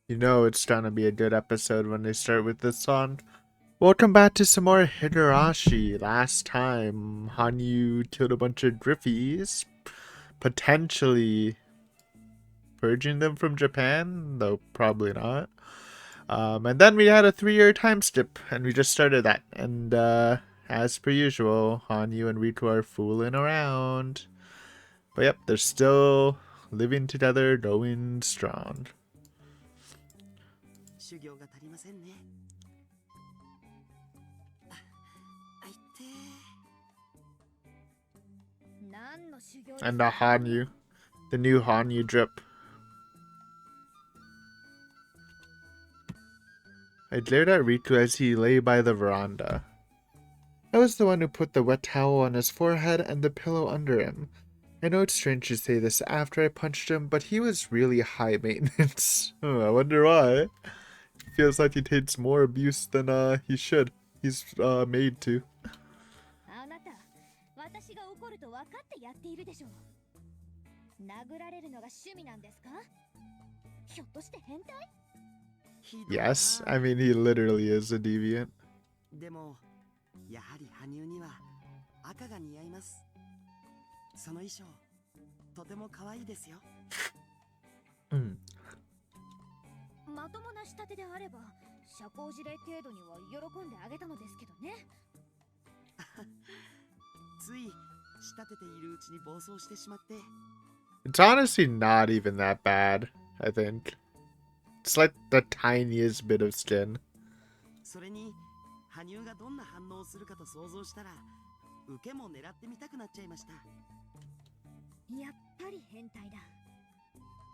You know it's gonna be a good episode when they start with this song. Welcome back to some more Higurashi. Last time, Hanyu killed a bunch of Griffies, potentially purging them from Japan, though probably not. And then we had a 3-year time skip, and we just started that. And as per usual, Hanyu and Riku are fooling around. But yep, they're still living together, going strong. And the Hanyu, the new Hanyu drip. I glared at Riku as he lay by the veranda. I was the one who put the wet towel on his forehead and the pillow under him. I know it's strange to say this after I punched him, but he was really high maintenance. Oh, I wonder why. Feels like he takes more abuse than he should. He's made to. Yes, I mean he literally is a deviant. It's honestly not even that bad, I think. It's like the tiniest bit of skin.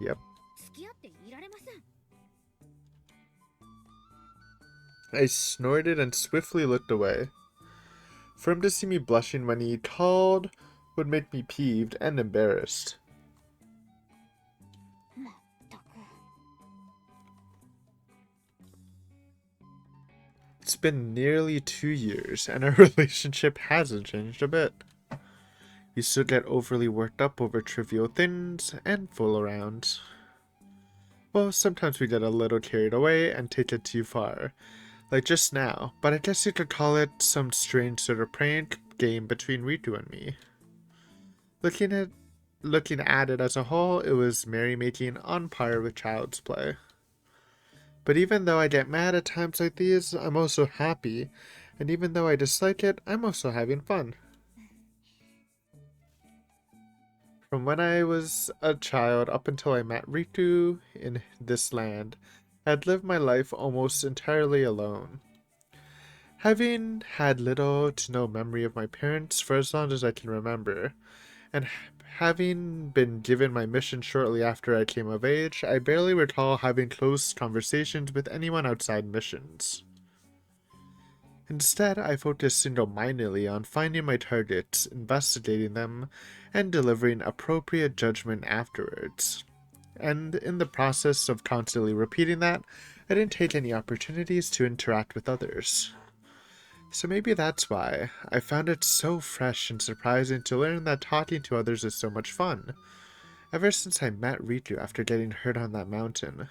Yep. I snorted and swiftly looked away. For him to see me blushing when he called would make me peeved and embarrassed. It's been nearly 2 years, and our relationship hasn't changed a bit. We still get overly worked up over trivial things and fool around. Well, sometimes we get a little carried away and take it too far. Like just now, but I guess you could call it some strange sort of prank game between Ritu and me. Looking at it as a whole, it was merrymaking on par with child's play. But even though I get mad at times like these, I'm also happy, and even though I dislike it, I'm also having fun. From when I was a child up until I met Ritu in this land, I had lived my life almost entirely alone. Having had little to no memory of my parents for as long as I can remember, and having been given my mission shortly after I came of age, I barely recall having close conversations with anyone outside missions. Instead, I focused single-mindedly on finding my targets, investigating them, and delivering appropriate judgment afterwards. And in the process of constantly repeating that, I didn't take any opportunities to interact with others. So maybe that's why I found it so fresh and surprising to learn that talking to others is so much fun, ever since I met Ritu after getting hurt on that mountain.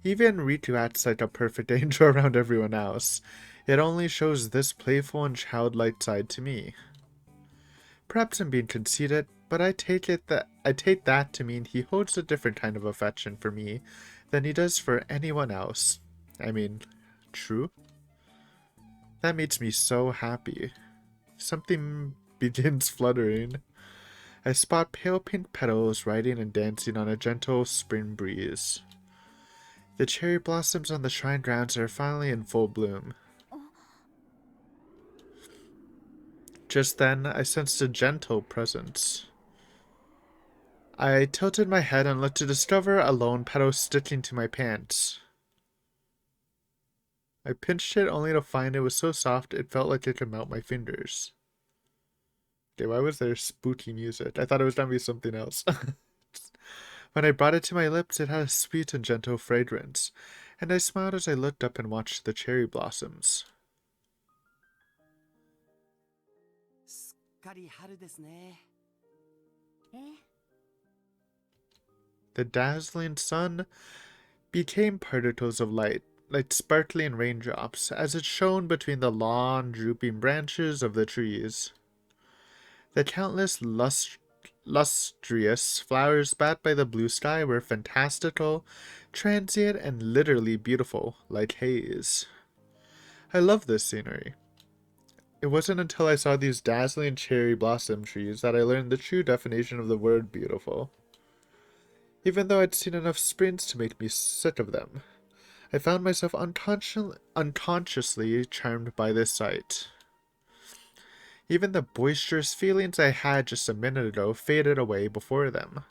Even Ritu acts like a perfect angel around everyone else. It only shows this playful and childlike side to me. Perhaps I'm being conceited, but I take that to mean he holds a different kind of affection for me than he does for anyone else. I mean, true? That makes me so happy. Something begins fluttering. I spot pale pink petals riding and dancing on a gentle spring breeze. The cherry blossoms on the shrine grounds are finally in full bloom. Just then, I sensed a gentle presence. I tilted my head and looked to discover a lone petal sticking to my pants. I pinched it only to find it was so soft it felt like it could melt my fingers. Okay, why was there spooky music? I thought it was gonna be something else. When I brought it to my lips, it had a sweet and gentle fragrance, and I smiled as I looked up and watched the cherry blossoms. The dazzling sun became particles of light, like sparkling raindrops, as it shone between the long, drooping branches of the trees. The countless lustrous flowers spat by the blue sky were fantastical, transient, and literally beautiful, like haze. I love this scenery. It wasn't until I saw these dazzling cherry blossom trees that I learned the true definition of the word beautiful. Even though I'd seen enough springs to make me sick of them, I found myself unconsciously charmed by this sight. Even the boisterous feelings I had just a minute ago faded away before them.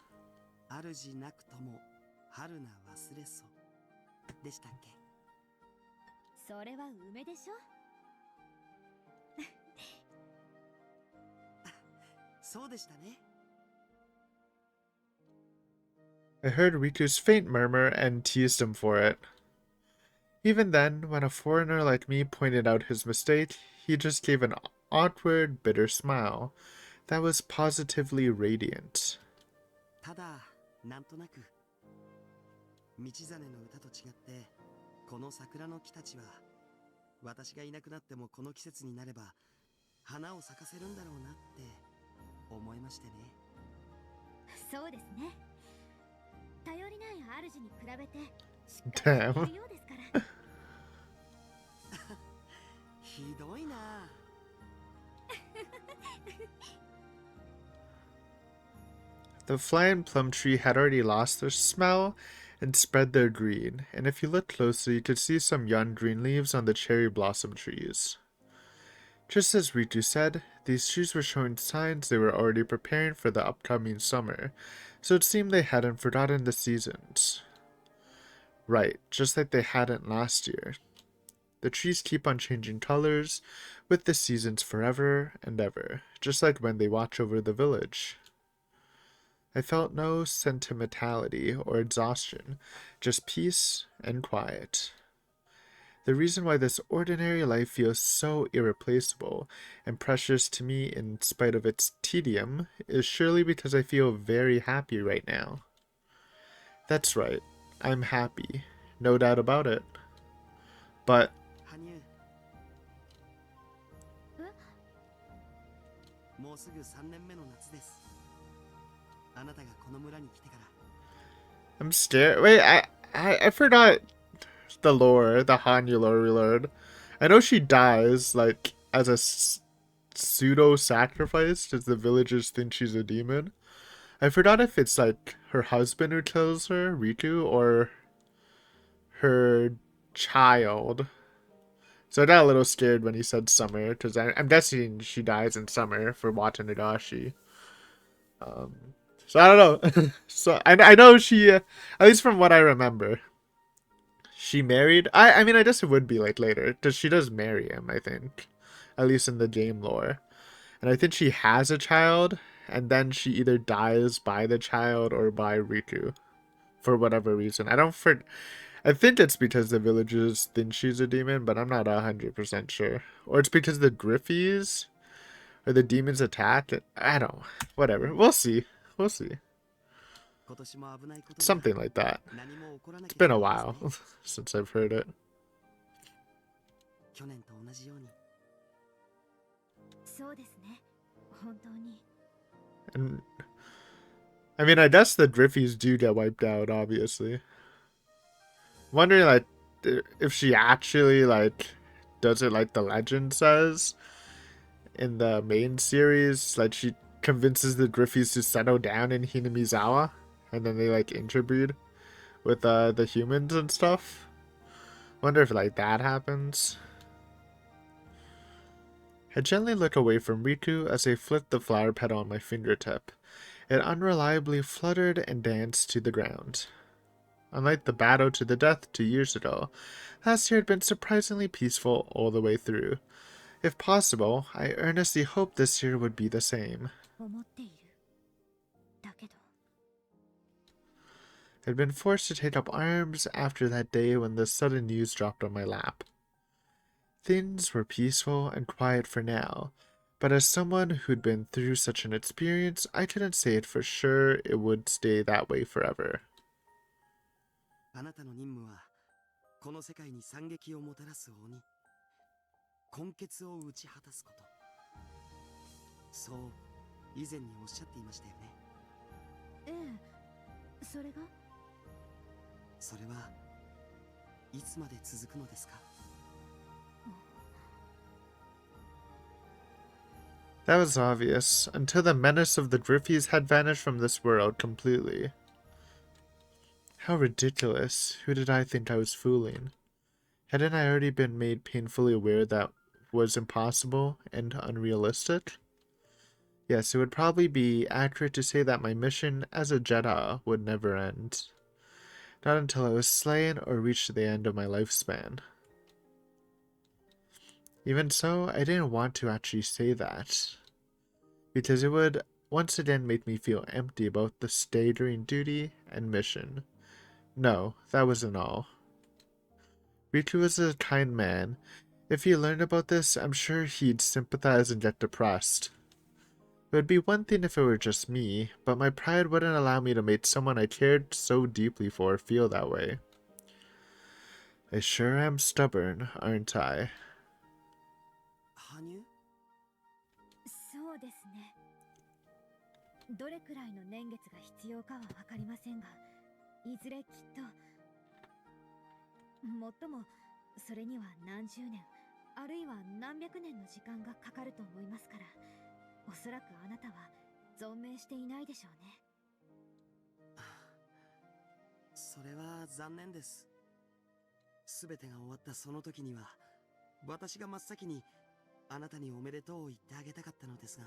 I heard Riku's faint murmur and teased him for it. Even then, when a foreigner like me pointed out his mistake, he just gave an awkward, bitter smile that was positively radiant. Damn. The flying plum tree had already lost their smell and spread their green, and if you looked closely, you could see some young green leaves on the cherry blossom trees. Just as Ritu said, these trees were showing signs they were already preparing for the upcoming summer, so it seemed they hadn't forgotten the seasons. Right, just like they hadn't last year. The trees keep on changing colors with the seasons forever and ever, just like when they watch over the village. I felt no sentimentality or exhaustion, just peace and quiet. The reason why this ordinary life feels so irreplaceable and precious to me in spite of its tedium is surely because I feel very happy right now. That's right, I'm happy, no doubt about it. But I'm scared. Wait, I forgot the lore, the Hanyu lore we learned. I know she dies, like, as a pseudo-sacrifice, because the villagers think she's a demon. I forgot if it's, like, her husband who kills her, Riku, or her child. So I got a little scared when he said summer, because I'm guessing she dies in summer for Watanagashi. So I don't know. So I know she, at least from what I remember, she married. I mean, I guess it would be like later, because she does marry him, I think. At least in the game lore. And I think she has a child, and then she either dies by the child or by Riku. For whatever reason. I think it's because the villagers think she's a demon, but I'm not 100% sure. Or it's because the Griffies or the demons attack. I don't know. Whatever. We'll see. We'll see. Something like that. It's been a while since I've heard it. And I mean, I guess the Griffies do get wiped out, obviously. Wondering, like, if she actually, like, does it like the legend says in the main series. Like, she convinces the Griffies to settle down in Hinamizawa, and then they, like, interbreed with the humans and stuff. Wonder if, like, that happens. I gently look away from Riku as I flipped the flower petal on my fingertip. It unreliably fluttered and danced to the ground. Unlike the battle to the death 2 years ago, last year had been surprisingly peaceful all the way through. If possible, I earnestly hoped this year would be the same. I'd been forced to take up arms after that day when the sudden news dropped on my lap. Things were peaceful and quiet for now, But as someone who'd been through such an experience, I couldn't say it for sure it would stay that way forever. あなたの任務はこの世界に惨劇をもたらす鬼、根血を打ち果たすこと。そう以前におっしゃっていましたよね。ええ、それが？それはいつまで続くのですか？ That was obvious, until the menace of the Griffies had vanished from this world completely. How ridiculous. Who did I think I was fooling? Hadn't I already been made painfully aware that was impossible and unrealistic? Yes, it would probably be accurate to say that my mission as a Jedi would never end. Not until I was slain or reached the end of my lifespan. Even so, I didn't want to actually say that, because it would once again make me feel empty about the staggering duty and mission. No, that wasn't all. Riku was a kind man. If he learned about this, I'm sure he'd sympathize and get depressed. It would be one thing if it were just me, but my pride wouldn't allow me to make someone I cared so deeply for feel that way. I sure am stubborn, aren't I? 羽生？そうですね。どれくらいの年月が必要かはわかりませんが、いずれきっと。もっとも、それには何十年、あるいは何百年の時間がかかると思いますから、おそらくあなたは存命していないでしょうね。それは残念です。すべてが終わったその時には、私が真っ先にあなたにおめでとうを言ってあげたかったのですが。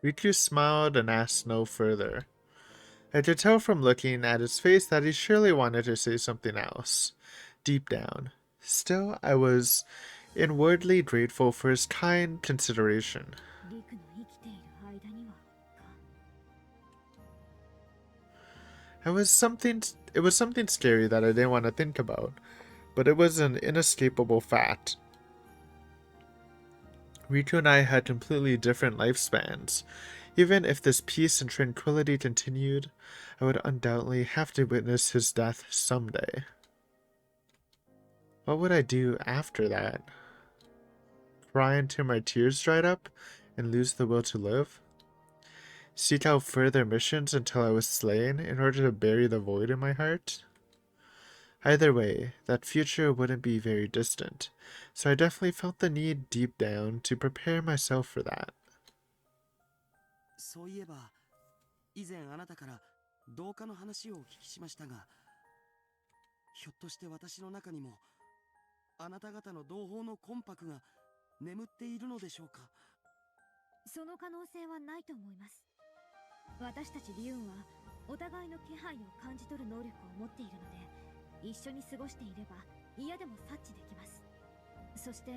Riku smiled and asked no further. I could tell from looking at his face that he surely wanted to say something else, deep down. Still, I was inwardly grateful for his kind consideration. リクの生きている間にはか。It was something scary that I didn't want to think about, but it was an inescapable fact. Riku and I had completely different lifespans. Even if this peace and tranquility continued, I would undoubtedly have to witness his death someday. What would I do after that? Cry until my tears dried up and lose the will to live? Seek out further missions until I was slain in order to bury the void in my heart? Either way, that future wouldn't be very distant, so I definitely felt the need deep down to prepare myself for that. そういえば、以前あなたから同化の話をお聞きしましたが、ひょっとして私の中にもあなた方の同胞の魂魄が眠っているのでしょうか？その可能性はないと思います。私たちリュウンはお互いの気配を感じ取る能力を持っているので、一緒に過ごしていれば嫌でも察知できます。そして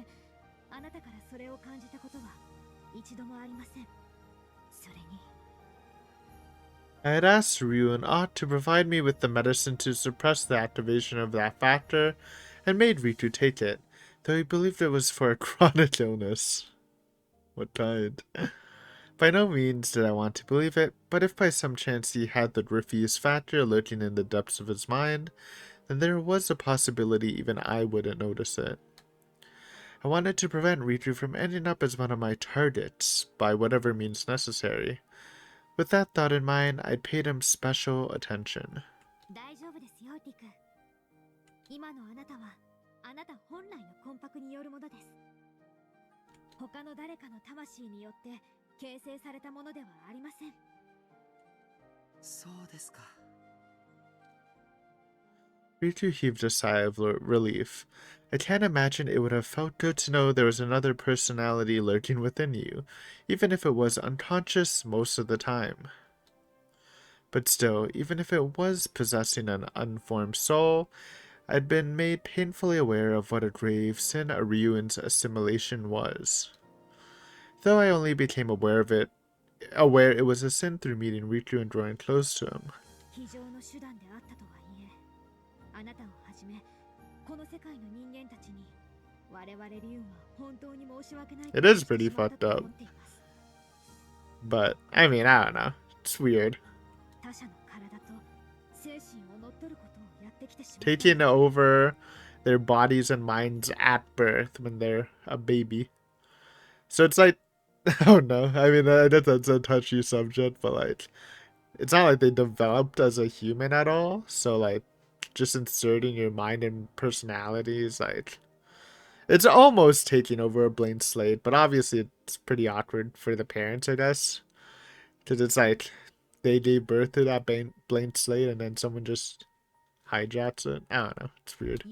あなたからそれを感じたことは一度もありません。それに I had asked Ryuun ought to provide me with the medicine to suppress the activation of that factor, and made Riku take it, though he believed it was for a chronic illness. What kind? By no means did I want to believe it, but if by some chance he had the Griffies factor lurking in the depths of his mind, then there was a possibility even I wouldn't notice it. I wanted to prevent Riku from ending up as one of my targets, by whatever means necessary. With that thought in mind, I paid him special attention. 大丈夫ですよ、リク。今のあなたはあなた本来の魂魄によるものです。他の誰かの魂によって形成されたものではありません。そうですか。Riku heaved a sigh of relief. I can't imagine it would have felt good to know there was another personality lurking within you, even if it was unconscious most of the time. But still, even if it was possessing an unformed soul, I'd been made painfully aware of what a grave sin a Ryuin's assimilation was. Though I only became aware it was a sin through meeting Riku and drawing close to him. 非常の手段であったとはいえ、あなたをはじめこの世界の人間たちに It is pretty fucked up. But, I mean, I don't know. It's weird. Taking over their bodies and minds at birth when they're a baby. So it's like, I don't know. I mean, that's a touchy subject, but like, it's not like they developed as a human at all. So like, just inserting your mind and personality is like, it's almost taking over a blank slate, but obviously it's pretty awkward for the parents, I guess. Because it's like, they gave birth to that blank slate and then someone just hijacks it. I don't know. It's weird.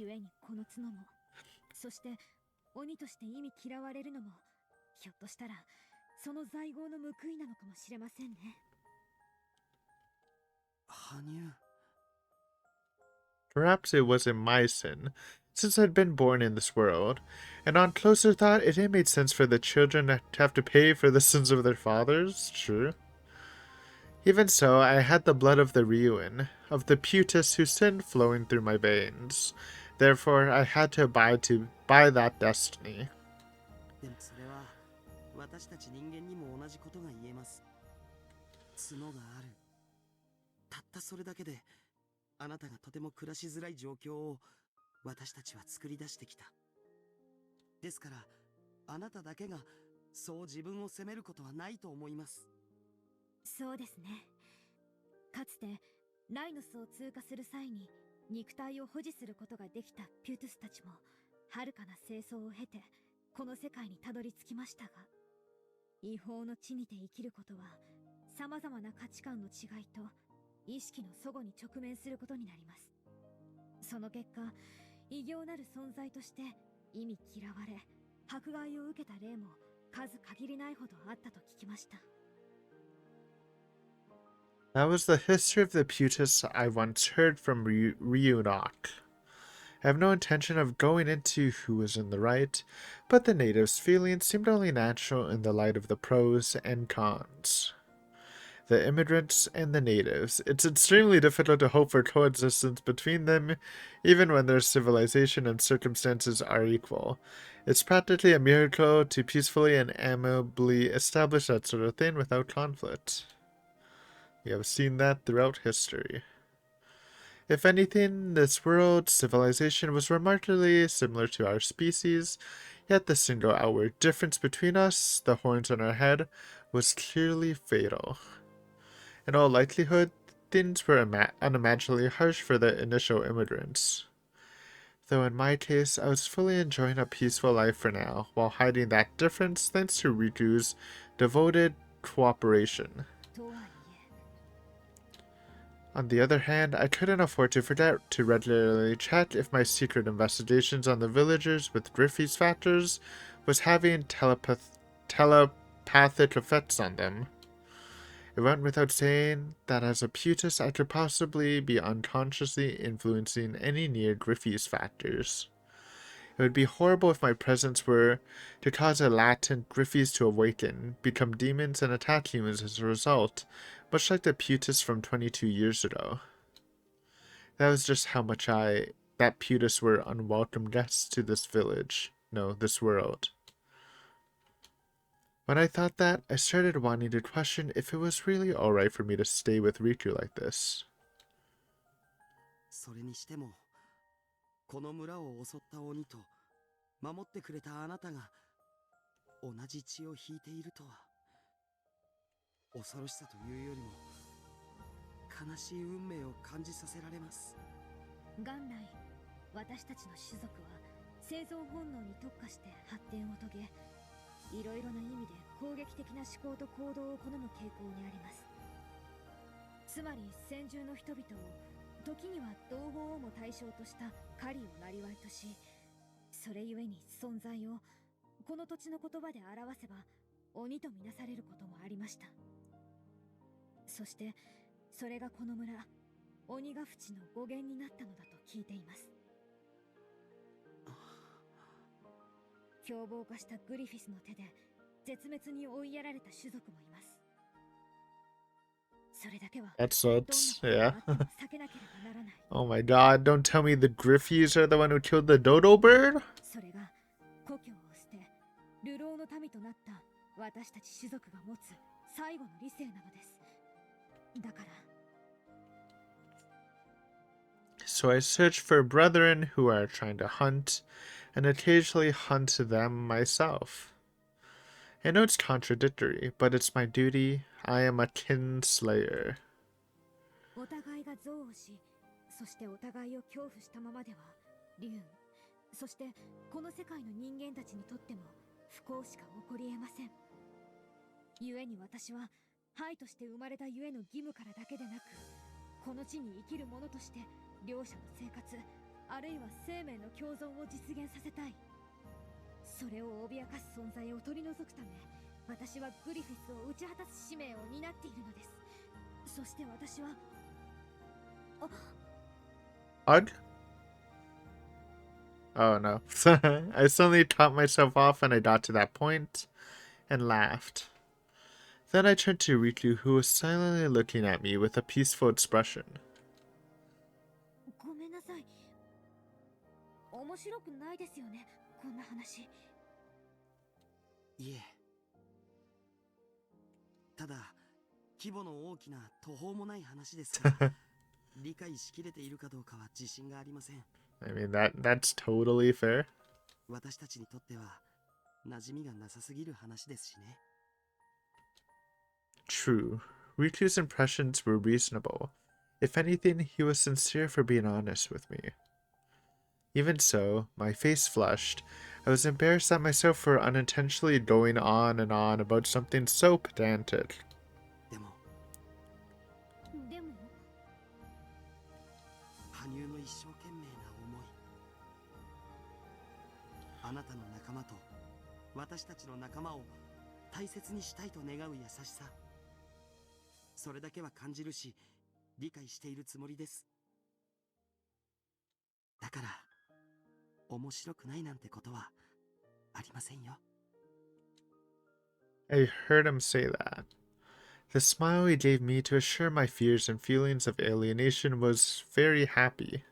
Perhaps it wasn't my sin, since I'd been born in this world, and on closer thought, it had made sense for the children to have to pay for the sins of their fathers. True. Even so, I had the blood of the Ryuin, of the Putus who sinned flowing through my veins. Therefore, I had to abide by that destiny. でもそれは私たち人間にも同じことが言えます。角がある。たったそれだけであなたがとても暮らしづらい状況を私たちは作り出してきた。ですからあなただけがそう自分を責めることはないと思います。そうですね。かつてライノスを通過する際に肉体を保持することができたピュートゥスたちも遥かな清掃を経てこの世界にたどり着きましたが、違法の地にて生きることは様々な価値観の違いと意識の齟齬に直面することになります。その結果、異形なる存在として意味嫌われ、迫害を受けた例も数限りないほどあったと聞きました。That was the history of the Putus I once heard from Ryunok. I have no intention of going into who was in the right, but the natives' feelings seemed only natural in the light of the pros and cons. The immigrants and the natives. It's extremely difficult to hope for coexistence between them, even when their civilization and circumstances are equal. It's practically a miracle to peacefully and amicably establish that sort of thing without conflict. We have seen that throughout history. If anything, this world's civilization was remarkably similar to our species, yet the single outward difference between us, the horns on our head, was clearly fatal. In all likelihood, things were unimaginably harsh for the initial immigrants. Though in my case, I was fully enjoying a peaceful life for now, while hiding that difference thanks to Riku's devoted cooperation. On the other hand, I couldn't afford to forget to regularly check if my secret investigations on the villagers with Griffey's factors was having telepathic effects on them. It went without saying that as a Putus I could possibly be unconsciously influencing any near Griffey's factors. It would be horrible if my presence were to cause a latent Griffey's to awaken, become demons, and attack humans as a result, much like the Putus from 22 years ago. That was just how much that Putus were unwelcome guests to this village. No, this world. When I thought that, I started wanting to question if it was really alright for me to stay with Riku like this. それにしてもこの村を襲った鬼と守ってくれたあなたが同じ血を引いているとは恐ろしさというよりも悲しい運命を感じさせられます。元来私たちの種族は生存本能に特化して発展を遂げ、いろいろな意味で攻撃的な思考と行動を好む傾向にあります。つまり先住の人々を時には同胞をも対象とした狩りを生業とし、それゆえに存在をこの土地の言葉で表せば鬼とみなされることもありました。そしてそれがこの村鬼ヶ淵の語源になったのだと聞いています。凶暴化したグリフィスの手で絶滅に追いやられた種族もいます。それだけは That sucks, yeah. Oh my god, don't tell me the Griffies are the one who killed the dodo bird? それがの民となった私たち種族が持つ最後の理性なのです。だから So I search for brethren who are trying to hunt, and occasionally hunt them myself. I know it's contradictory, but it's my duty. I am a kinslayer. お互いが憎悪し、そしてお互いを恐怖したままでは、リュウン、そしてこの世界の人間たちにとっても不幸しか起こり得ません。故に私は、輩として生まれたゆえの義務からだけでなく、この地に生きる者として両者の生活、あるいは生命の共存を実現させたい。それを脅かす存在を取り除くため、私はグリフィスを打ち果たす使命を担っているのです。そして私は Ugh? Oh no. I suddenly topped myself off when I got to that point, and laughed. Then I turned to Riku, who was silently looking at me with a peaceful expression. ごめんなさい。面白くないですよね、こんな話。いえ。ただ、規模の大きな途方もない話ですから、理解しきれているかどうかは自信がありません。I mean, that's totally fair. 私たちにとっては、馴染みがなさすぎる話ですしね。True. Riku's impressions were reasonable. If anything, he was sincere for being honest with me. Even so, my face flushed. I was embarrassed at myself for unintentionally going on and on about something so pedantic. でも、でも、羽生の一生懸命な思い。あなたの仲間と私たちの仲間を大切にしたいと願う優しさ。それだけは感じるし、理解しているつもりです。だから、面白くないなんてことはありませんよ。I heard him say that. The smile he gave me to assure my fears and feelings of alienation was very happy.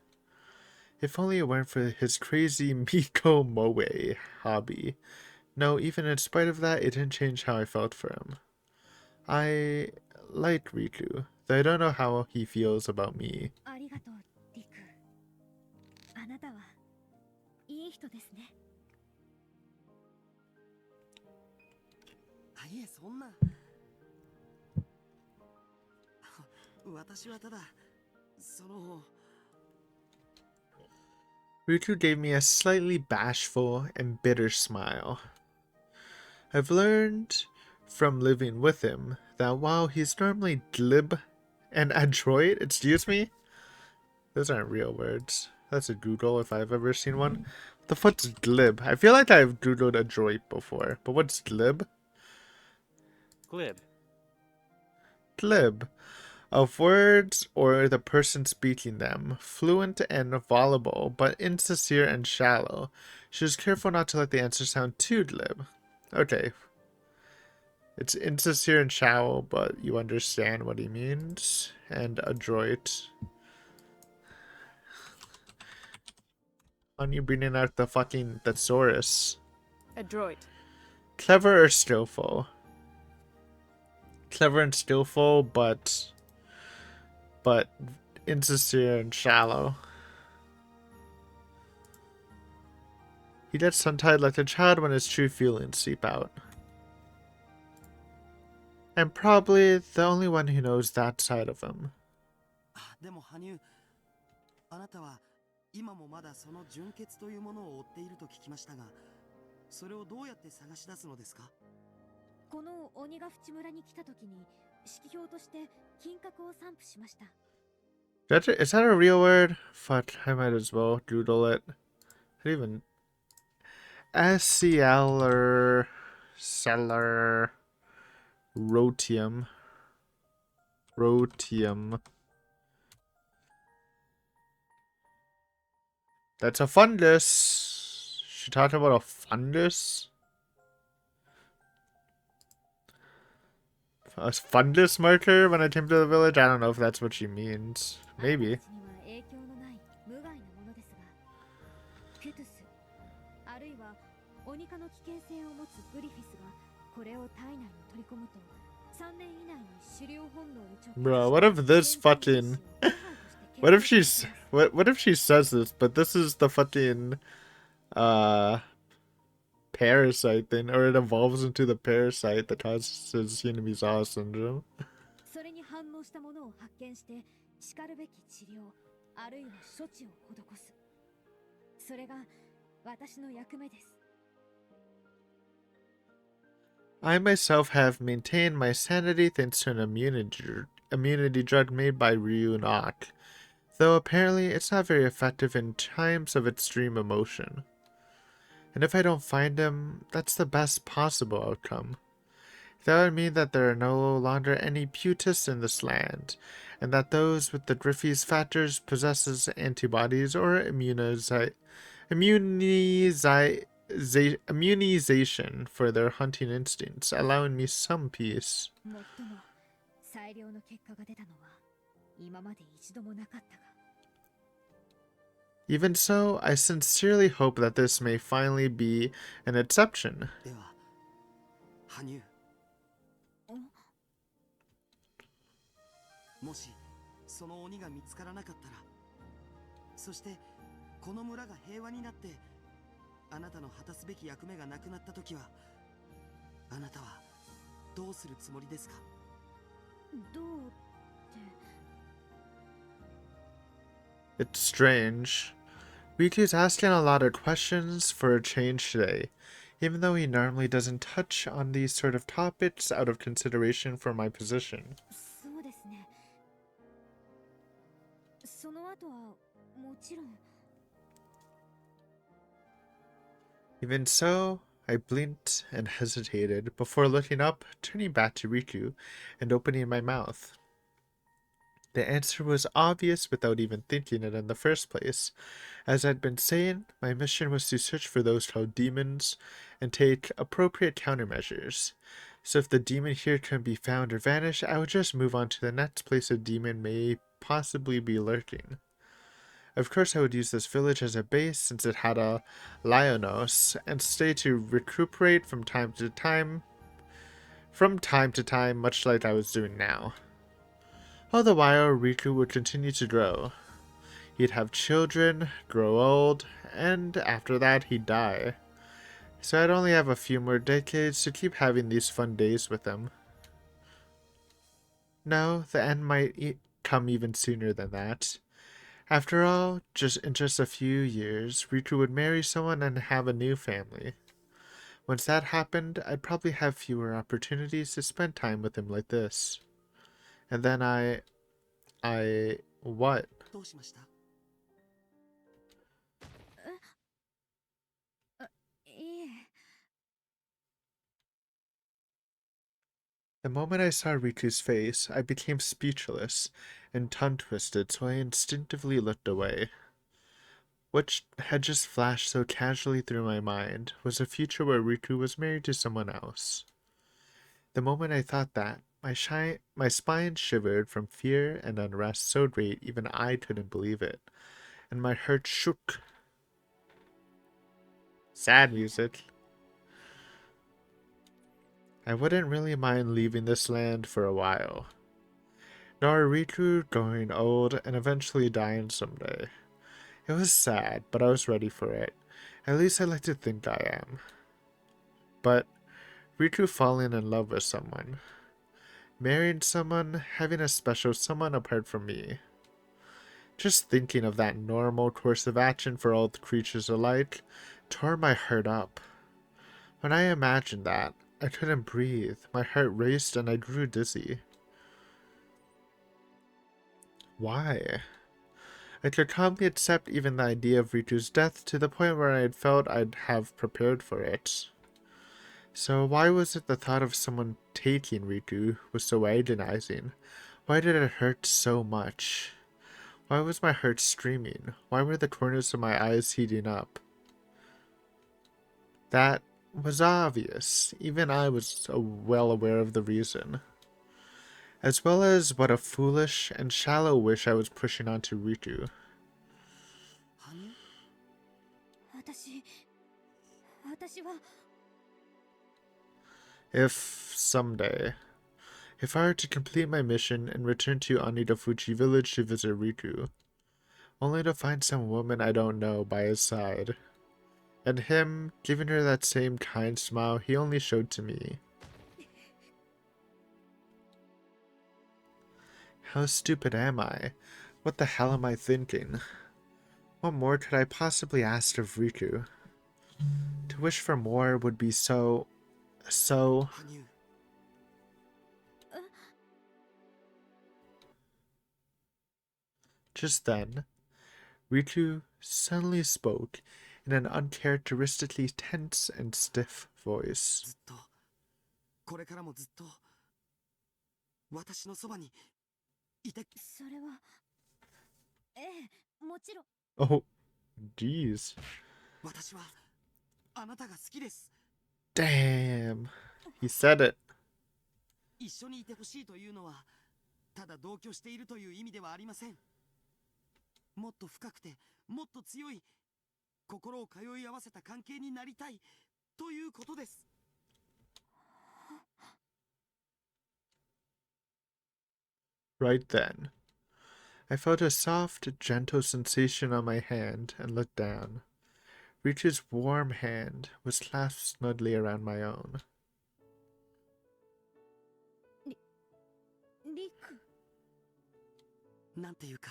If only it weren't for his crazy Miko Moe hobby. No, even in spite of that, it didn't change how I felt for him. I like Riku, though I don't know how he feels about me. ありがとう、リク。あなたはいい人ですね。いえ、そんな。私はただ、その。Riku gave me a slightly bashful and bitter smile. I've learned from living with him that while he's normally glib and adroit, excuse me? Those aren't real words. That's a Google if I've ever seen one. The fuck's glib? I feel like I've Googled adroit before, but what's glib? Glib. Glib. Of words or the person speaking them, fluent and voluble, but insincere and shallow. She was careful not to let the answer sound too glib. Okay. It's insincere and shallow, but you understand what he means. And adroit. On you bringing out the fucking thesaurus. Adroit. Clever or skillful? Clever and skillful, but insincere and shallow. He gets tongue-tied like a child when his true feelings seep out. And probably the only one who knows that side of him. でも羽生、あなたは今もまだその純血というものを追っていると聞きましたが、それをどうやって探し出すのですか？この鬼ヶ淵村に来た時に指揮表として金閣を散布しました。Is that a real word? Fuck, I might as well Google it. I didn't even... SCL Cellar Rotium. Rotium. That's a fungus. She talked about a fungus? A fungus marker when I came to the village? I don't know if that's what she means. Maybe. 影響のない無害なものですが、クトゥス、あるいは鬼科の危険性を持つグリフィスがこれを体内に取り込むと3年以内に狩猟本能に直結 Bro, what if this fucking what if she's what if she says this, but this is the fucking uh parasite thing, or it evolves into the parasite that causes Hinamizawa syndrome. それに反応したものを発見して叱るべき治療あるいは処置を施すそれが私の役目です I myself have maintained my sanity thanks to an immunity drug made by Ryu Nock, though apparently it's not very effective in times of extreme emotion. And if I don't find him, that's the best possible outcome. That would mean that there are no longer any Putists in this land, and that those with the Griffey's factors possesses antibodies or immunization for their hunting instincts, allowing me some peace. もっとも最良の結果が出たのは今まで一度もなかったが Even so, I sincerely hope that this may finally be an exception. では羽生もしその鬼が見つからなかったらそしてこの村が平和になってあなたの果たすべき役目がなくなった時はあなたはどうするつもりですかどうって It's strange. Riku's asking a lot of questions for a change today, even though he normally doesn't touch on these sort of topics out of consideration for my position. そうですねその後はもちろん Even so, I blinked and hesitated before looking up, turning back to Riku, and opening my mouth. The answer was obvious without even thinking it in the first place. As I'd been saying, my mission was to search for those called demons and take appropriate countermeasures. So if the demon here couldn't be found or vanish, I would just move on to the next place a demon may possibly be lurking. Of course, I would use this village as a base since it had a Lionos, and stay to recuperate from time to time, much like I was doing now. All the while, Riku would continue to grow. He'd have children, grow old, and after that, he'd die. So I'd only have a few more decades to keep having these fun days with him. No, the end might come even sooner than that. After all, in just a few years, Riku would marry someone and have a new family. Once that happened, I'd probably have fewer opportunities to spend time with him like this. And then what? どうしましたいえ The moment I saw Riku's face, I became speechless and tongue-twisted, so I instinctively looked away. What had just flashed so casually through my mind was a future where Riku was married to someone else. The moment I thought that, my spine shivered from fear and unrest so great even I couldn't believe it, and my heart shook. Sad music. I wouldn't really mind leaving this land for a while. Nor Riku growing old and eventually dying someday. It was sad, but I was ready for it. At least I like to think I am. But Riku falling in love with someone, marrying someone, having a special someone apart from me. Just thinking of that normal course of action for all the creatures alike tore my heart up. When I imagined that, I couldn't breathe, my heart raced and I grew dizzy. Why? I could calmly accept even the idea of Riku's death to the point where I had felt I'd have prepared for it. So why was it the thought of someone taking Riku was so agonizing? Why did it hurt so much? Why was my heart streaming? Why were the corners of my eyes heating up? That was obvious. Even I was well aware of the reason. As well as what a foolish and shallow wish I was pushing onto Riku. 羽生私は If someday, if I were to complete my mission and return to Anidafuchi village to visit Riku, only to find some woman I don't know by his side, and him giving her that same kind smile he only showed to me. How stupid am I? What the hell am I thinking? What more could I possibly ask of Riku? To wish for more would be so... 羽生 Just then, Riku suddenly spoke in an uncharacteristically tense and stiff voice. ずっとこれからもずっと私のそばにいてそれはええもちろん Oh, jeez. 私はあなたが好きです Damn. He said it. 一緒にいてほしいというのはただ同居しているという意味ではありませんもっと深くてもっと強い心を通い合わせた関係になりたいということです Right then, I felt a soft, gentle sensation on my hand and looked down. Riku's warm hand was clasped snugly around my own. リクなんていうか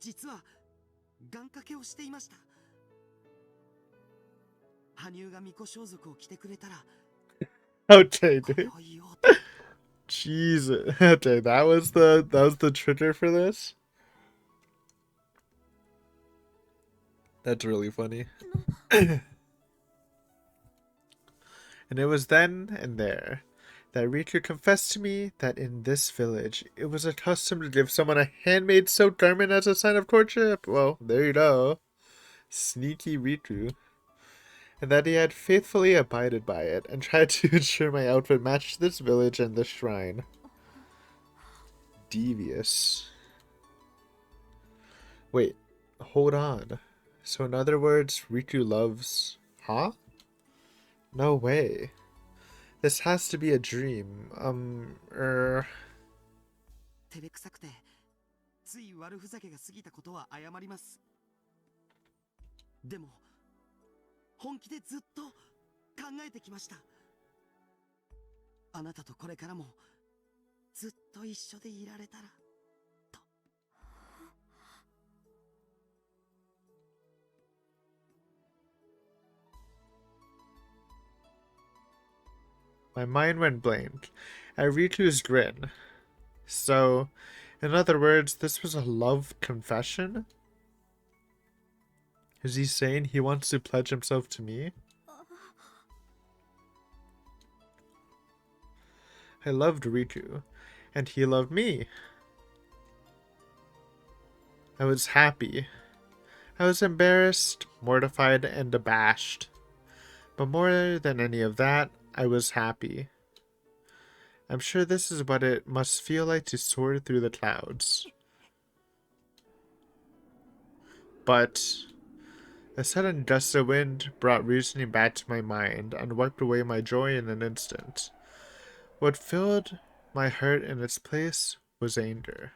実は願掛けをしていました羽生が巫女装束を着てくれたら Okay, これ dude. を言おうと Jesus. Okay, that was the trigger for this. That's really funny. And it was then and there that Riku confessed to me that in this village it was a custom to give someone a handmade silk garment as a sign of courtship. Well, there you go. Sneaky Riku. And that he had faithfully abided by it and tried to ensure my outfit matched this village and this shrine. Devious. Wait, hold on. So in other words, Riku loves... Huh? No way. This has to be a dream. 照れくさくてつい悪ふざけが過ぎたことは謝りますでも本気でずっと考えてきましたあなたとこれからもずっと一緒でいられたらと My mind went blank at Riku's grin. So, in other words, this was a love confession? Is he saying he wants to pledge himself to me? I loved Riku, and he loved me. I was happy. I was embarrassed, mortified, and abashed. But more than any of that, I was happy. I'm sure this is what it must feel like to soar through the clouds. But a sudden gust of wind brought reasoning back to my mind and wiped away my joy in an instant. What filled my heart in its place was anger,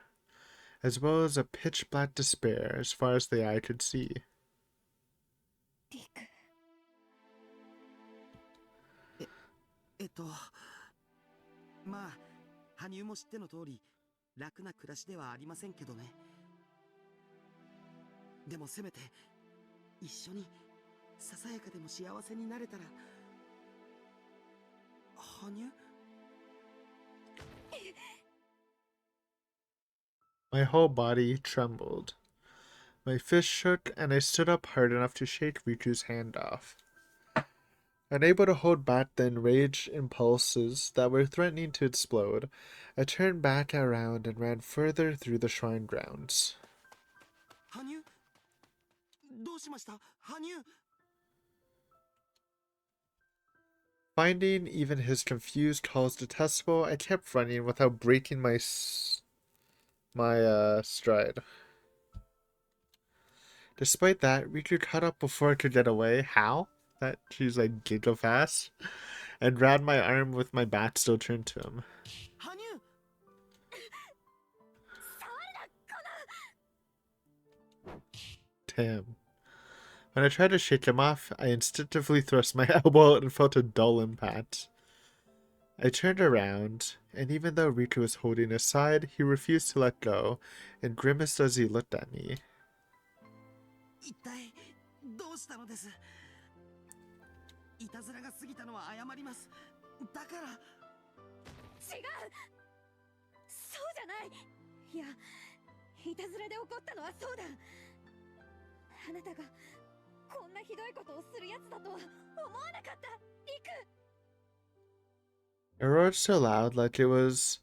as well as a pitch-black despair as far as the eye could see. リクまあ羽生も知っての通り楽な暮らしではありませんけどねでもせめて一緒にささやかでも幸せになれたら羽生 My whole body trembled. My fist shook, and I stood up hard enough to shake Riku's hand off. Unable to hold back the enraged impulses that were threatening to explode, I turned back around and ran further through the shrine grounds. 羽生どうしました羽生 Finding even his confused calls detestable, I kept running without breaking my stride. Despite that, Riku caught up before I could get away. How? that she's like giga fast, and grabbed my arm with my back still turned to him. 羽生 Damn. When I tried to shake him off, I instinctively thrust my elbow out and felt a dull impact. I turned around, and even though Riku was holding his side, he refused to let go and grimaced as he looked at me. 一体どうしたのです。いたずらが過ぎたのは謝ります。だから。違う、そうじゃない。いや、いたずらで怒ったのはそうだ。あなたがこんなひどいことをするやつだとは思わなかった、リク。 I roared so loud like I was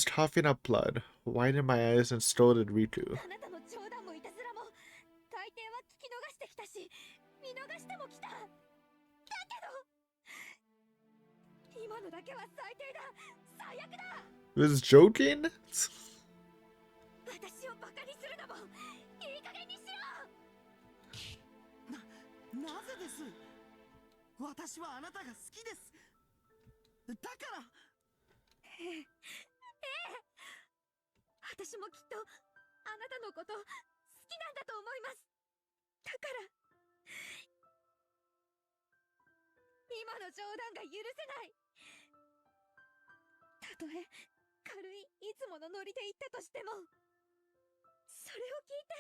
coughing up blood, widened my eyes and scolded Riku. あなたの冗談もいたずらも大抵は聞き逃してきたし、見逃してもきた。だけど今のだけは最低だ、最悪だ。 He was joking? 私をバカにするのもいい加減にしろ。なぜです。私はあなたが好きです。だから。ええ、私もきっとあなたのこと好きなんだと思います。だから今の冗談が許せない。たとえ軽いいつものノリで言ったとしても、それを聞いて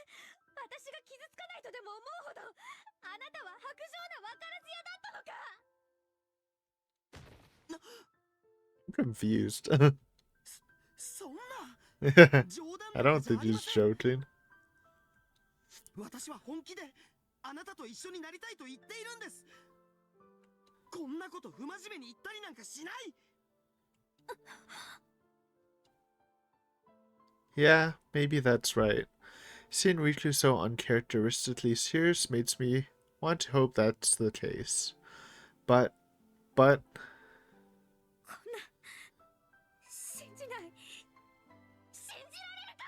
私が傷つかないとでも思うほどあなたは薄情な分からず屋だったのか。 I'm confused. そんな。 I don't think he's joking. 私は本気であなたと一緒になりたいと言っているんです。こんなこと不真面目に言ったりなんかしない。 Yeah, maybe that's right. Seeing Riku so uncharacteristically serious makes me want to hope that's the case. But 信じない。信じられるか。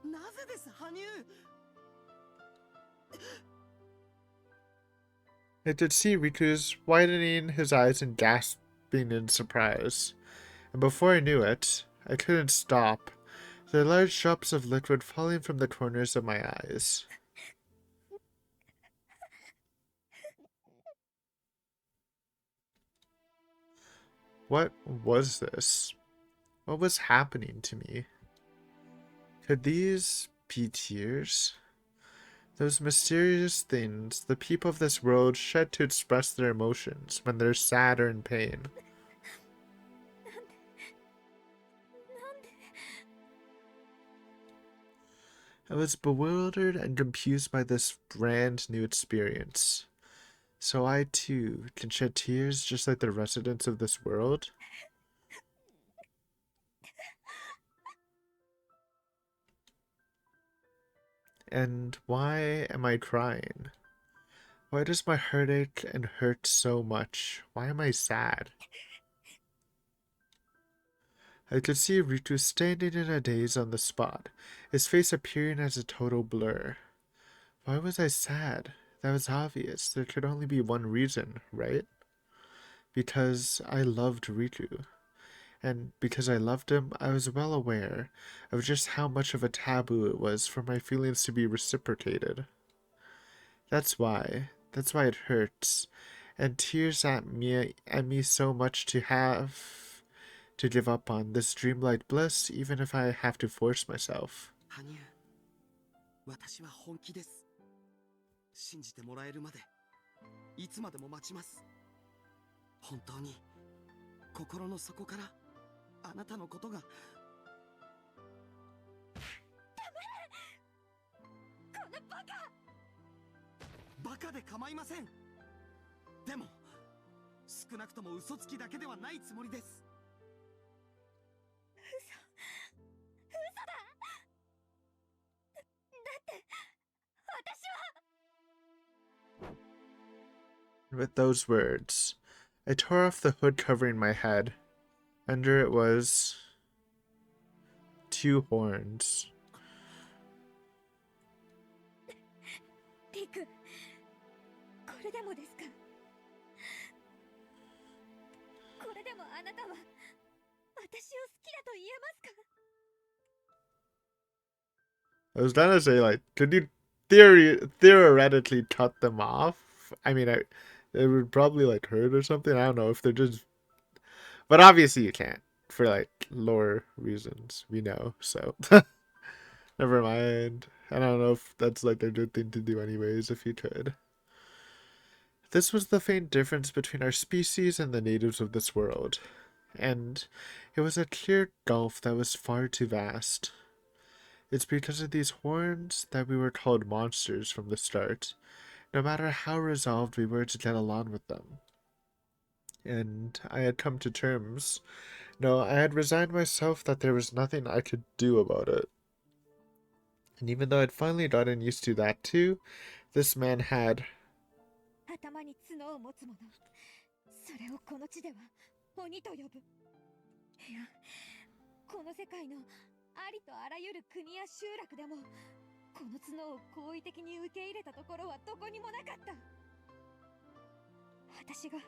なぜです、羽生。 I could see Riku's widening his eyes and gasping in surprise. And before I knew it, I couldn't stop. There were large drops of liquid falling from the corners of my eyes. What was this? What was happening to me? Could these be tears? Those mysterious things the people of this world shed to express their emotions when they're sad or in pain. I was bewildered and confused by this brand new experience. So I too can shed tears just like the residents of this world? And why am I crying? Why does my heart ache and hurt so much? Why am I sad? I could see Riku standing in a daze on the spot, his face appearing as a total blur. Why was I sad? That was obvious. There could only be one reason, right? Because I loved Riku. And because I loved him, I was well aware of just how much of a taboo it was for my feelings to be reciprocated. That's why it hurts, and tears at me so much to have to give up on this dreamlike bliss, even if I have to force myself. 羽生、私は本気です。信じてもらえるまでいつまでも待ちます。本当に心の底からあなたのことが。このバカ。バカで構いません。でも少なくとも嘘つきだけではないつもりです。嘘だ。だって私は。 With those words, I tore off the hood covering my head. Under it was 2 horns. リク、でもあなたは私を好きだと言えますか？ I was gonna say, like, could you theoretically cut them off? I mean, it would probably like hurt or something. I don't know if they're just, but obviously you can't for like lore reasons. We know, so never mind. I don't know if that's like a good thing to do, anyways. If you could. This was the faint difference between our species and the natives of this world, and it was a clear gulf that was far too vast. It's because of these horns that we were called monsters from the start, no matter how resolved we were to get along with them. And I had come to terms. No, I had resigned myself that there was nothing I could do about it. And even though I'd finally gotten used to that too, this man had. 頭に角を持つもの。それをこの地では鬼と呼ぶ。いや、この世界のありとあらゆる国や集落でも、この角を好意的に受け入れたところはどこにもなかった。私が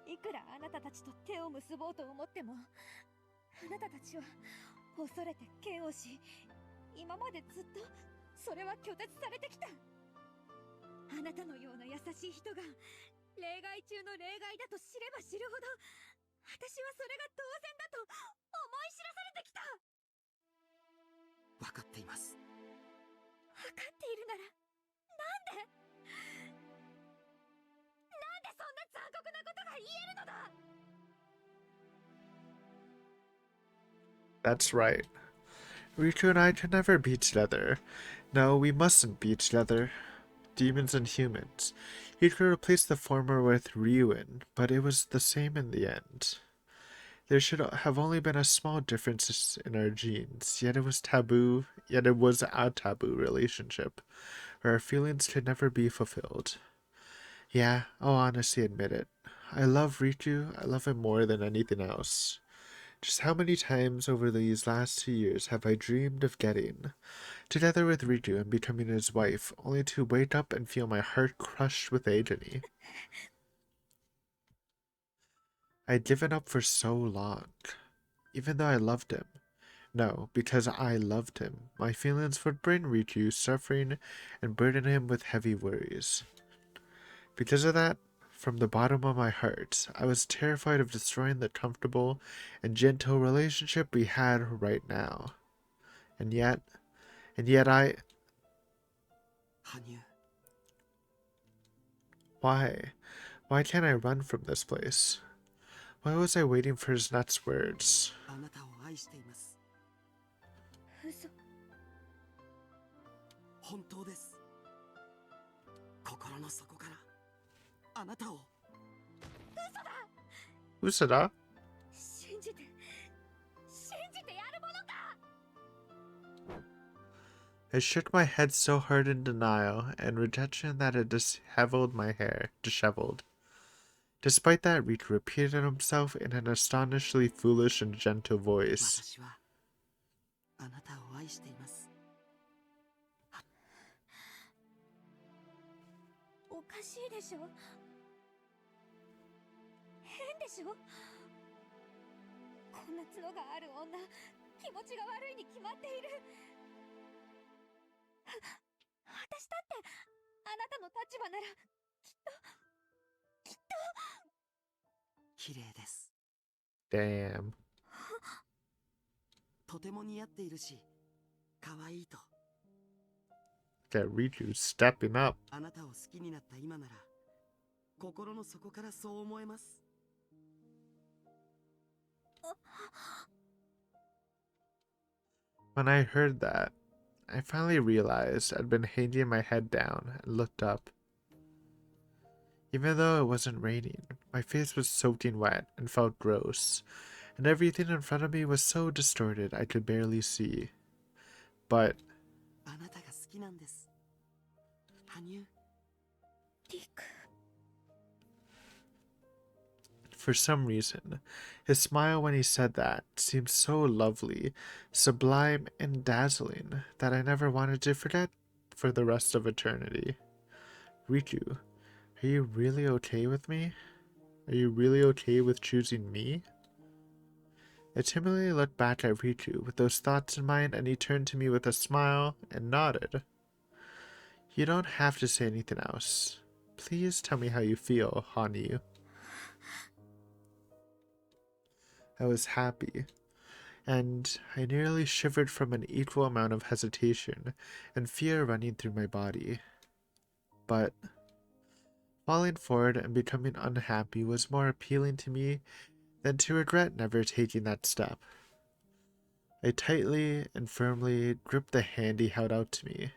いくらあなたたちと手を結ぼうと思っても、あなたたちは恐れて嫌悪し、今までずっとそれは拒絶されてきた。あなたのような優しい人が例外中の例外だと知れば知るほど、私はそれが当然だと思い知らされてきた。分かっています。分かっているなら、なんでそんな残酷なことが言えるのだ。 That's right. Riku and I could never be together. No, we mustn't be together. Demons and humans. He could replace the former with Ryuin, but it was the same in the end. There should have only been a small difference in our genes, yet it was a taboo relationship, where our feelings could never be fulfilled. Yeah, I'll honestly admit it. I love Riku, I love him more than anything else. Just how many times over these last 2 years have I dreamed of getting together with Riku and becoming his wife, only to wake up and feel my heart crushed with agony. I'd given up for so long, even though I loved him. No, because I loved him, my feelings would bring Riku suffering and burden him with heavy worries. Because of that, from the bottom of my heart, I was terrified of destroying the comfortable and gentle relationship we had right now. And yet I... Why? Why can't I run from this place? Why was I waiting for his next words? あなたを愛しています。嘘。本当です。心の底からあなたを。嘘だ? 信じてやるものか。 I shook my head so hard in denial and rejection that it disheveled my hair. Disheveled. Despite that, Riku repeated himself in an astonishingly foolish and gentle voice. 私はあなたを愛しています。おかしいでしょ。変でしょ。こんな角がある女、気持ちが悪いに決まっている。私だってあなたの立場ならきっと綺麗です。Damn. とても似合っているし、可愛いと。 That Riku stepping up. あなたを好きになった今なら、心の底からそう思えます。When I heard that, I finally realized I'd been hanging my head down and looked up. Even though it wasn't raining, my face was soaking wet and felt gross, and everything in front of me was so distorted I could barely see. But あなたが好きなんです。羽生。リク。 for some reason, his smile when he said that seemed so lovely, sublime, and dazzling that I never wanted to forget for the rest of eternity. Riku, are you really okay with me? Are you really okay with choosing me? I timidly looked back at Riku with those thoughts in mind, and he turned to me with a smile and nodded. You don't have to say anything else. Please tell me how you feel, Hanyu. I was happy, and I nearly shivered from an equal amount of hesitation and fear running through my body. But falling forward and becoming unhappy was more appealing to me than to regret never taking that step. I tightly and firmly gripped the hand he held out to me.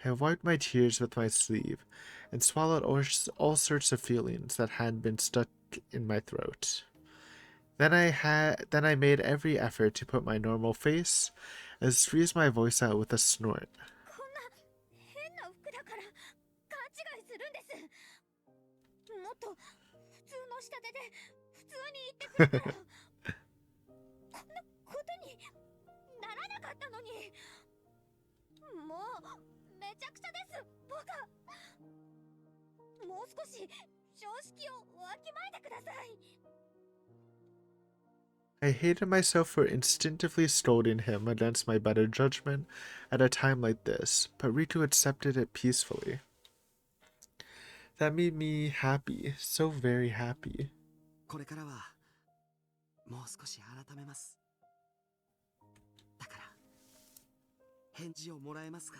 I wiped my tears with my sleeve and swallowed all sorts of feelings that had been stuck in my throat. Then I made every effort to put my normal face and squeezed my voice out with a snort. こんな変な服だから勘違いするんです。もっと普通の仕立てで普通に言ってくれたらこんなことにならなかったのに。もうめちゃくちゃです、僕。もう少し常識をわきまえてください。 I hated myself for instinctively scolding him against my better judgment at a time like this, but Riku accepted it peacefully. That made me happy, so very happy. これからはもう少し改めます。だから返事をもらえますか？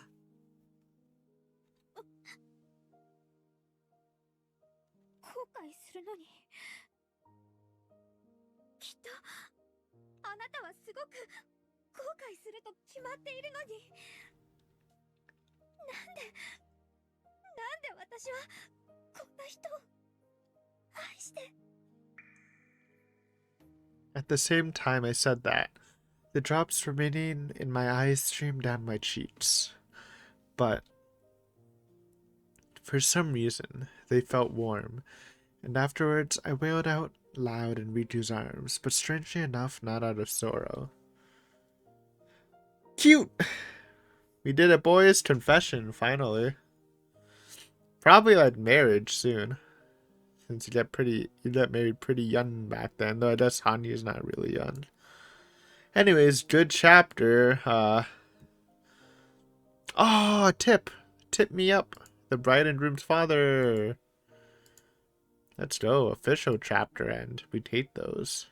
後悔するのにきっとあなたはすごく後悔すると決まっているのに。なんで私はこんな人を愛して。 At the same time I said that, the drops remaining in my eyes streamed down my cheeks. But for some reason, they felt warm, and afterwards I wailed out loud in Riku's arms, but strangely enough, not out of sorrow. Cute! We did it, boys. Confession, finally. Probably like marriage soon. Since you get married pretty young back then, though I guess Hanyu's not really young. Anyways, good chapter. Oh, tip. Tip me up. The bride and groom's father. Let's go. Official chapter end. We take those.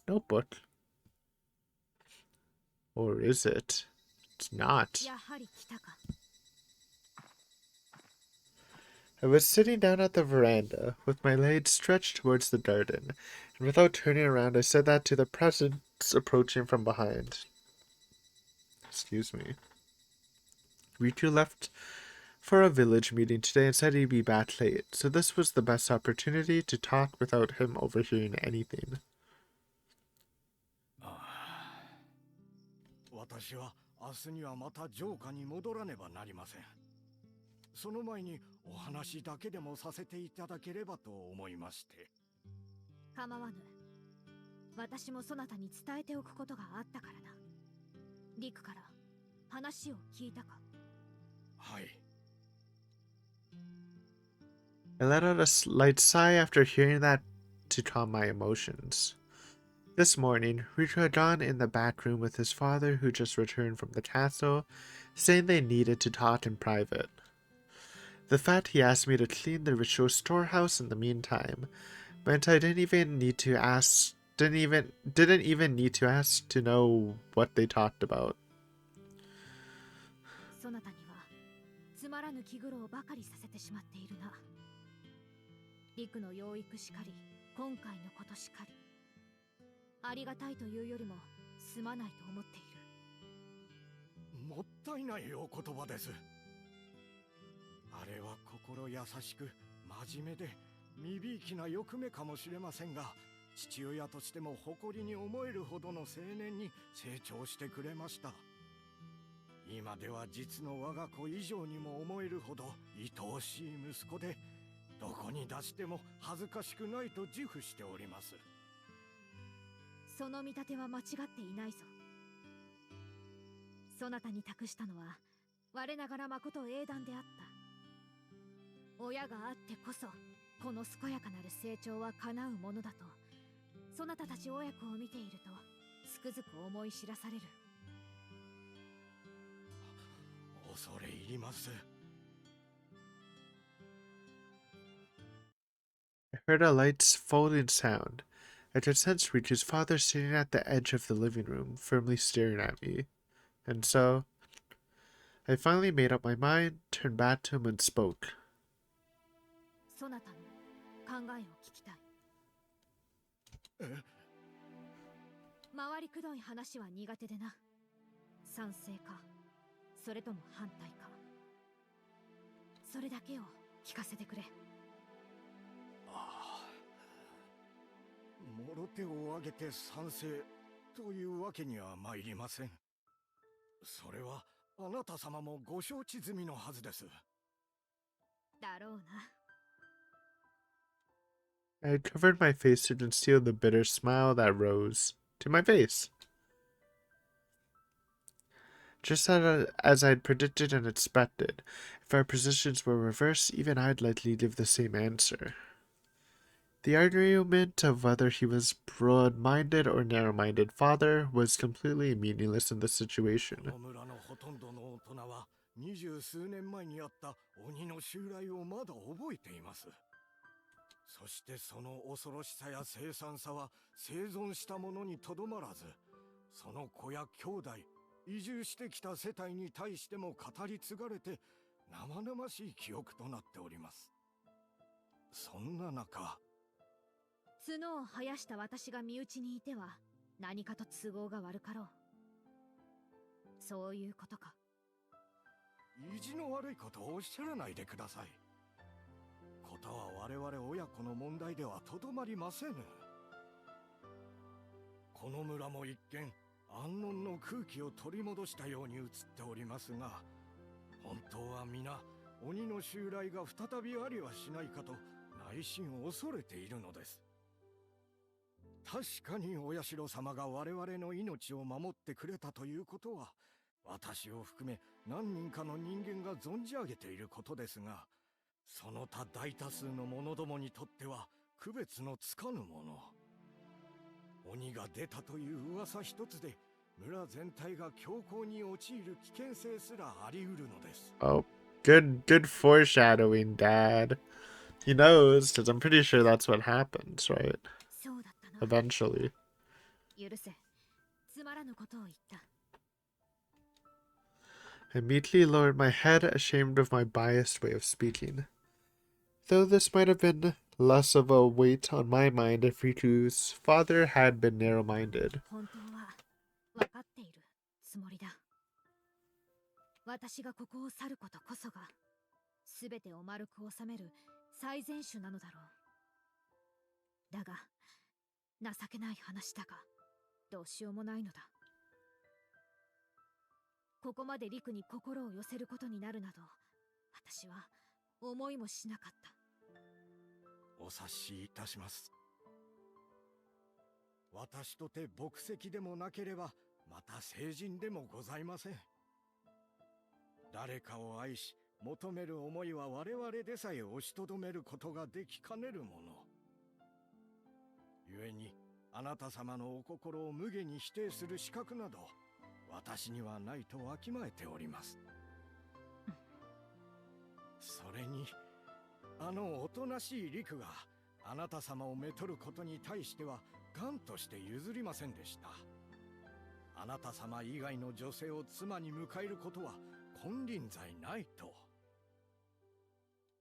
Notebook. Or is it? It's not. やはり来たか。 I was sitting down at the veranda, with my legs stretched towards the garden, and without turning around I said that to the presence approaching from behind. Excuse me. Riku left for a village meeting today and said he'd be back late, so this was the best opportunity to talk without him overhearing anything. 私は明日にはまた城下に戻らねばなりません。その前にお話だけでもさせていただければと思いまして。構わぬ。私もそなたに伝えておくことがあったからな。リクから話を聞いたか。はい。 I let out a light sigh after hearing that to calm my emotions. This morning, Riku had gone in the back room with his father who just returned from the castle, saying they needed to talk in private. The fact he asked me to clean the ritual storehouse in the meantime meant I didn't even need to ask to know what they talked about. そなたにはつまらぬ気苦労ばかりさせてしまっているな。リクの養育しかり、今回のことしかり。ありがたいというよりもすまないと思っている。もったいないお言葉です。あれは心優しく真面目で未びいきな欲目かもしれませんが、父親としても誇りに思えるほどの青年に成長してくれました。今では実の我が子以上にも思えるほど愛おしい息子で、どこに出しても恥ずかしくないと自負しております。その見立ては間違っていないぞ。そなたに託したのは我ながら誠英断であった。親があってこそこの健やかなる成長は叶うものだと、そなたたち親子を見ているとつくづく思い知らされる。恐れ入ります。I heard a light folding sound. I could sense Richu's father sitting at the edge of the living room, firmly staring at me. And so, I finally made up my mind, turned back to him and spoke. そなたの考えを聞きたい。回りくどい話は苦手でな。賛成か、それとも反対か、それだけを聞かせてくれ。もろ手を挙げて賛成というわけには参りません。それはあなた様もご承知済みのはずです。だろうな。I had covered my face to conceal the bitter smile that rose to my face. Just as I'd predicted and expected, if our positions were reversed, even I'd likely give the same answer. The argument of whether he was broad-minded or narrow-minded father was completely meaningless in this situation. この村のほとんどの大人は20数年前にあった鬼の襲来をまだ覚えています。そしてその恐ろしさや凄惨さは生存した者にとどまらず、その子や兄弟、移住してきた世帯に対しても語り継がれて生々しい記憶となっております。そんな中、角を生やした私が身内にいては何かと都合が悪かろう。そういうことか。意地の悪いことをおっしゃらないでください。ことは我々親子の問題ではとどまりませぬ。この村も一見安穏の空気を取り戻したように映っておりますが、本当は皆鬼の襲来が再びありはしないかと内心恐れているのです。確かにお社様が我々の命を守ってくれたということは、私を含め何人かの人間が存じ上げていることですが、その他大多数の者どもにとっては区別のつかぬもの。鬼が出たという噂一つで村全体が恐慌に陥る危険性すらあり得るのです。Oh, good foreshadowing, Dad. He knows, because I'm pretty sure that's what happens, right? そうだったな。 Eventually. 許せ。つまらぬことを言った。 I immediately lowered my head, ashamed of my biased way of speaking. Though this might have been less of a weight on my mind if Riku's father had been narrow-minded. 本当は分かっているつもりだ。私がここを去ることこそが全てを丸く収める最善手なのだろう。だが情けない話だがどうしようもないのだ。ここまで陸に心を寄せることになるなど私は思いもしなかった。お察しいたします。私とて牧石でもなければまた聖人でもございません。誰かを愛し求める思いは我々でさえ押しとどめることができかねるもの。故にあなた様のお心を無下に否定する資格など私にはないとわきまえております。それにあのおとなしい陸があなた様をめとることに対しては頑として譲りませんでした。あなた様以外の女性を妻に迎えることは金輪際ないと。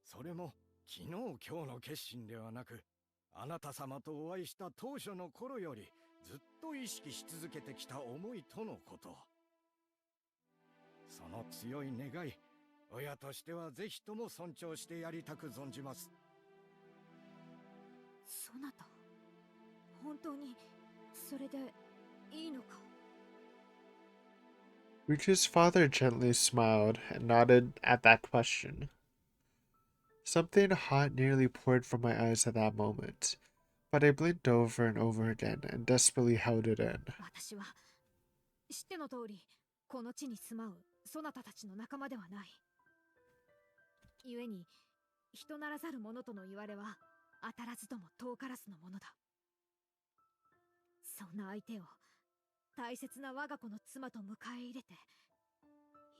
それも昨日今日の決心ではなく、あなた様とお会いした当初の頃よりずっと意識し続けてきた思いとのこと。その強い願い、親としてはぜひとも尊重してやりたく存じます。そなた本当にそれでいいのか。 Riku's father gently smiled and nodded at that question. Something hot nearly poured from my eyes at that moment, but I blinked over and over again and desperately held it in. 私は知っての通りこの地に住まうそなたたちの仲間ではない。故に人ならざる者との言われは当たらずとも遠からずのものだ。そんな相手を大切な我が子の妻と迎え入れて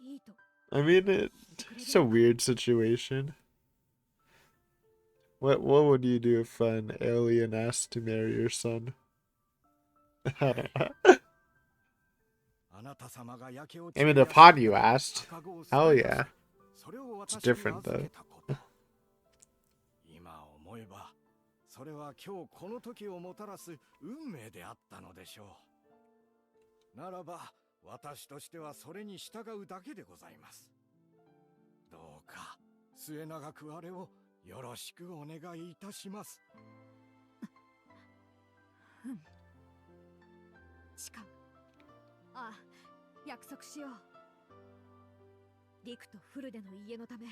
いいと。 I mean, it's a weird situation. What would you do if an alien asked to marry your son? I don't know. あなた様が焼け落 I ち mean, る upon you asked. 赤子を Hell 救い出し yeah. それを It's 私に different 預 though. けたこと今思えばそれは今日この時をもたらす運命であったのでしょう。ならば私としてはそれに従うだけでございます。どうか末永くあれをよろしくお願いいたします。しかも、ああ、約束しよう。リクとフルデの家のため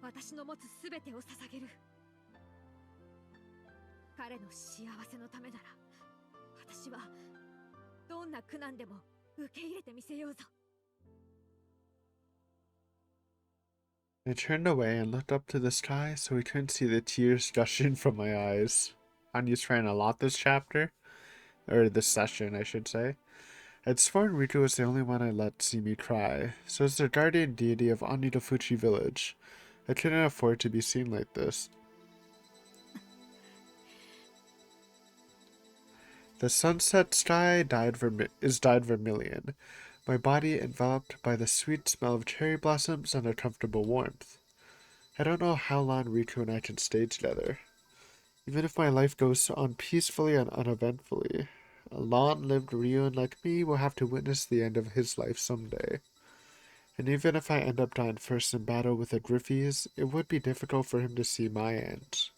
私の持つすべてを捧げる。彼の幸せのためなら私はどんな苦難でも受け入れてみせようぞ。 I turned away and looked up to the sky so we couldn't see the tears gushing from my eyes. Anya's trying a lot this chapter. Or this session, I should say. I'd sworn Riku was the only one I let see me cry, so as the guardian deity of Onidofuchi village, I couldn't afford to be seen like this. The sunset sky is dyed vermilion, my body enveloped by the sweet smell of cherry blossoms and a comfortable warmth. I don't know how long Riku and I can stay together. Even if my life goes on peacefully and uneventfully, a long-lived Ryuan like me will have to witness the end of his life someday. And even if I end up dying first in battle with the Griffies, it would be difficult for him to see my end.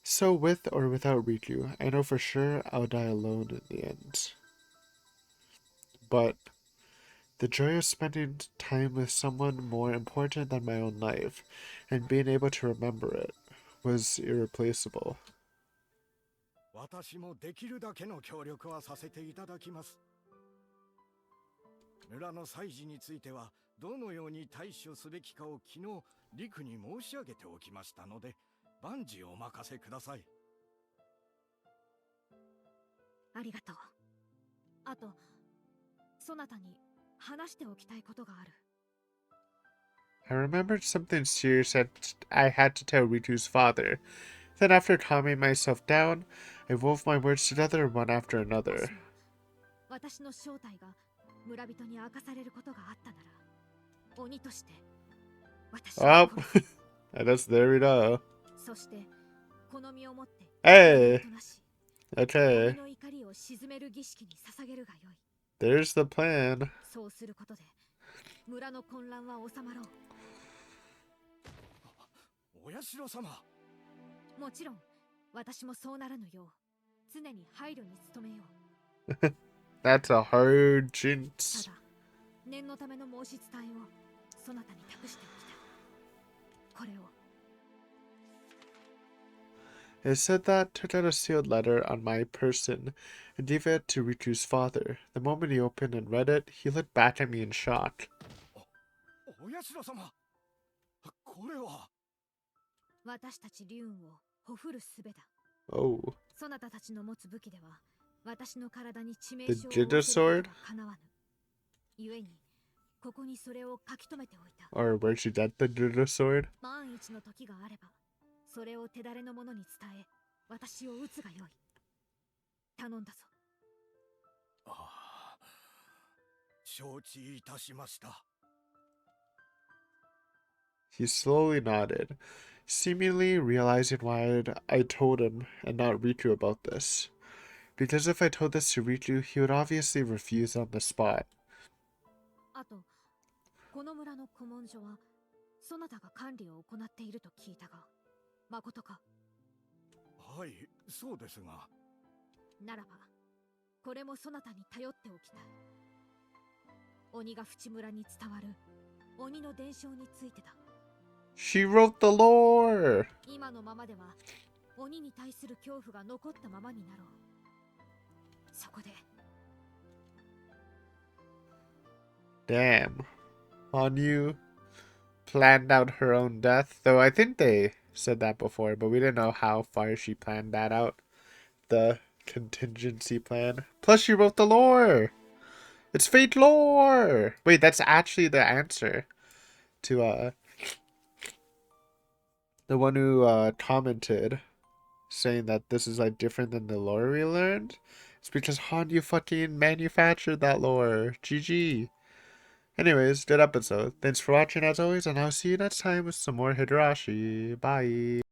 So with or without Riku, I know for sure I'll die alone in the end. But the joy of spending time with someone more important than my own life, and being able to remember it, was irreplaceable. 私もできるだけの協力はさせていただきます。村の祭事についてはどのように対処すべきかを昨日リクに申し上げておきましたので万事お任せください。ありがとう。あと、そなたに話しておきたいことがある。I remembered something serious that I had to tell Riku's father. Then after calming myself down, I wove my words together one after another. 私の正体が村人に明かされることがあったなら、鬼として私を Oh, 殺す。 that's there we go. そしてこの身をもって Hey, 鬼となし、 okay, 鬼の怒りを鎮める儀式に捧げるがよい。 there's the plan. そうすることで村の混乱は収まろう。お社様。もちろん私もそうならぬよう常に配慮に努めよう。 That's a hard た jinx. だ念のための申し伝えをそなたに託しておきたい。これを。 I said that, took out a sealed letter on my person, and gave it to Riku's father. The moment he opened and read it, he looked back at me in shock. お社様。これは。私たちリュウンをほふるすべだ。 Oh, そなたたちの持つ武器では私の体に致命 the 傷を Jida 負わせる sword? ことはかなわぬ。故にここにそれを書き留めておいた。 Or where'd she get the Jida sword? 万一の時があればそれを手だれの者に伝え私を撃つがよい。頼んだぞ。ああ、承知いたしました。 He slowly nodded, seemingly realizing why I told him and not Riku about this. Because if I told this to Riku, he would obviously refuse on the spot. あとこの村の古文書はそなたが管理を行っていると聞いたが、まことか？はい、そうですが。ならばこれもそなたに頼っておきたい。鬼が淵村に伝わる鬼の伝承についてだ。 She wrote the lore! 今のままでは鬼に対する恐怖が残ったままになろう。そこで Damn. Hanyu planned out her own death. Though I think they said that before, but we didn't know how far she planned that out. The contingency plan. Plus she wrote the lore. It's fate lore. Wait, that's actually the answer to the one who commented saying that this is like different than the lore we learned. It's because Hanyu fucking manufactured that lore. GG. Anyways, good episode. Thanks for watching as always, and I'll see you next time with some more Higurashi. Bye.